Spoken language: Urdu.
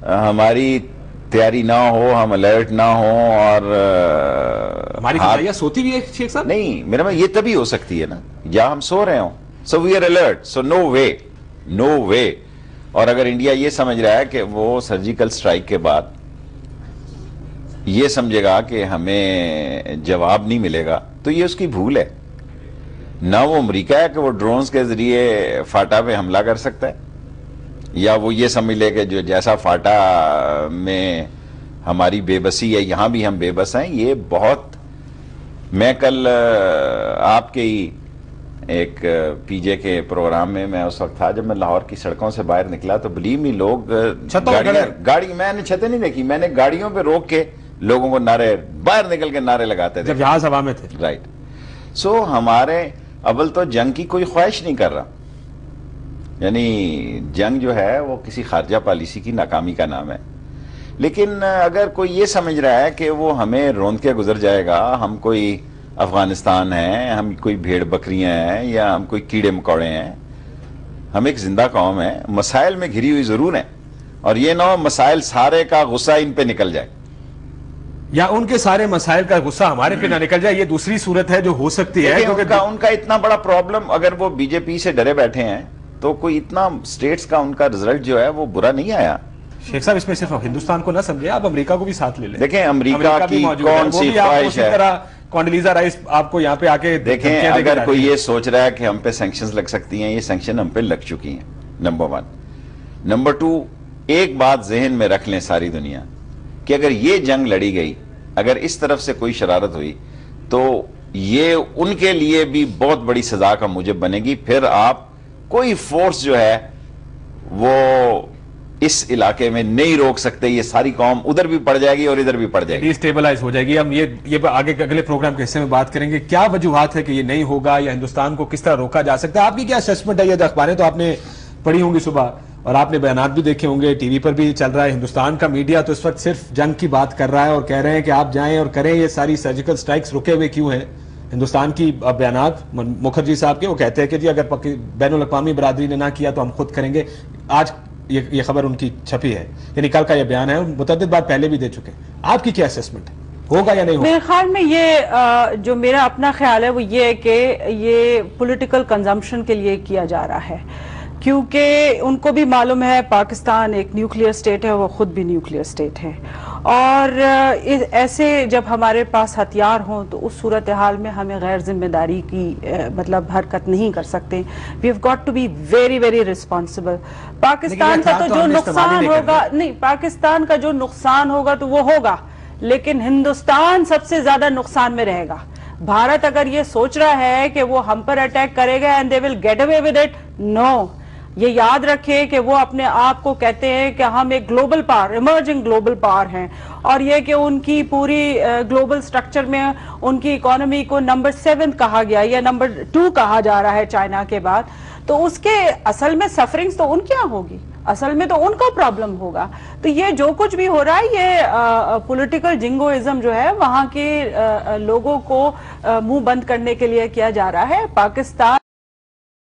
ہماری تیاری نہ ہو، ہم الرٹ نہ ہوں، اور ہماری فضائیہ سوتی بھی ہے شیخ صاحب؟ نہیں میرا میں یہ تبھی ہو سکتی ہے نا یا ہم سو رہے ہوں. سو وی آر الرٹ، سو نو وے. اور اگر انڈیا یہ سمجھ رہا ہے کہ وہ سرجیکل سٹرائک کے بعد یہ سمجھے گا کہ ہمیں جواب نہیں ملے گا تو یہ اس کی بھول ہے. نہ وہ امریکہ ہے کہ وہ ڈرونز کے ذریعے فاٹا پہ حملہ کر سکتا ہے، یا وہ یہ سمجھ لے کہ جو جیسا فاٹا میں ہماری بے بسی ہے یہاں بھی ہم بے بس ہیں. یہ بہت، میں کل آپ کے ہی ایک پی جے کے پروگرام میں اس وقت تھا جب میں لاہور کی سڑکوں سے باہر نکلا تو بلیو می لوگ گاڑی، میں نے چھتیں نہیں دیکھی، میں نے گاڑیوں پہ روک کے لوگوں کو نعرے، باہر نکل کے نعرے لگاتے تھے جب جہاز ہوا میں تھے. رائٹ. سو ہمارے اول تو جنگ کی کوئی خواہش نہیں کر رہا، یعنی جنگ جو ہے وہ کسی خارجہ پالیسی کی ناکامی کا نام ہے. لیکن اگر کوئی یہ سمجھ رہا ہے کہ وہ ہمیں روند کے گزر جائے گا، ہم کوئی افغانستان ہیں، ہم کوئی بھیڑ بکریاں ہیں، یا ہم کوئی کیڑے مکوڑے ہیں، ہم ایک زندہ قوم ہے، مسائل میں گھری ہوئی ضرور ہیں، اور یہ نہ ہو مسائل سارے کا غصہ ان پہ نکل جائے یا ان کے سارے مسائل کا غصہ ہمارے پہ نہ نکل جائے. یہ دوسری صورت ہے جو ہو سکتی ہے. ان کا اتنا بڑا پرابلم، اگر وہ بی جے پی سے ڈرے بیٹھے ہیں تو کوئی اتنا سٹیٹس کا ان کا رزلٹ جو ہے وہ برا نہیں آیا. شیخ صاحب اس میں صرف ہندوستان کو نہ سمجھے، آپ امریکہ کو بھی ساتھ لے لیں. دیکھیں امریکہ کی کون سی خواہش ہے، کونڈلیزا رائس آپ کو یہاں پہ آ کے دیکھیں اگر کوئی یہ سوچ رہا ہے کہ ہم پہ سینکشنز لگ سکتی ہیں، یہ سینکشن ہم پہ لگ چکی ہیں. نمبر 1. نمبر 2، ایک بات ذہن میں رکھ لیں ساری دنیا کہ اگر یہ جنگ لڑی گئی، اگر اس طرف سے کوئی شرارت ہوئی تو یہ ان کے لیے بھی بہت بڑی سزا کا موجب بنے گی. پھر آپ کوئی فورس جو ہے وہ اس علاقے میں نہیں روک سکتے. یہ ساری قوم ادھر بھی پڑ جائے گی اور ادھر بھی پڑ جائے گی، ڈیسٹیبلائز ہو جائے گی. ہم یہ آگے اگلے پروگرام کے حصے میں بات کریں گے کیا وجوہات ہے کہ یہ نہیں ہوگا، یا ہندوستان کو کس طرح روکا جا سکتا ہے. آپ کی کیا اسسمنٹ ہے؟ یہ اخباریں تو آپ نے پڑھی ہوں گی صبح، اور آپ نے بیانات بھی دیکھے ہوں گے، ٹی وی پر بھی چل رہا ہے. ہندوستان کا میڈیا تو اس وقت صرف جنگ کی بات کر رہا ہے اور کہہ رہے ہیں کہ آپ جائیں اور کریں. یہ ساری سرجیکل سٹرائکس رکے ہوئے کیوں ہیں؟ ہندوستان کی بیانات مکھرجی صاحب کے، وہ کہتے ہیں کہ جی اگر بین الاقوامی برادری نے نہ کیا تو ہم خود کریں گے. آج یہ خبر ان کی چھپی ہے، یعنی کل کا یہ بیان ہے، متعدد بار پہلے بھی دے چکے. آپ کی کیا اسسمنٹ ہے، ہوگا یا نہیں ہوگا؟ میرے خیال میں یہ جو میرا اپنا خیال ہے وہ یہ ہے کہ یہ پولیٹیکل کنزمپشن کے لیے کیا جا رہا ہے، کیونکہ ان کو بھی معلوم ہے پاکستان ایک نیوکلیئر سٹیٹ ہے، وہ خود بھی نیوکلیئر سٹیٹ ہے، اور ایسے جب ہمارے پاس ہتھیار ہوں تو اس صورتحال میں ہمیں غیر ذمہ داری کی مطلب حرکت نہیں کر سکتے. We have got to be very very responsible. Pakistan کا تو جو نقصان ہوگا، نہیں، پاکستان کا جو نقصان ہوگا تو وہ ہوگا، لیکن ہندوستان سب سے زیادہ نقصان میں رہے گا. بھارت اگر یہ سوچ رہا ہے کہ وہ ہم پر اٹیک کرے گا and they will get away with it, no. یہ یاد رکھے کہ وہ اپنے آپ کو کہتے ہیں کہ ہم ایک global power, emerging global power ہیں، اور یہ کہ ان کی پوری گلوبل سٹرکچر میں ان کی اکانومی کو نمبر 7 کہا گیا یا نمبر 2 کہا جا رہا ہے چائنا کے بعد. تو اس کے اصل میں سفرنگز تو ان کیا ہوگی، اصل میں تو ان کا پرابلم ہوگا. تو یہ جو کچھ بھی ہو رہا ہے یہ پولیٹیکل جنگوازم جو ہے وہاں کے لوگوں کو منہ بند کرنے کے لیے کیا جا رہا ہے. پاکستان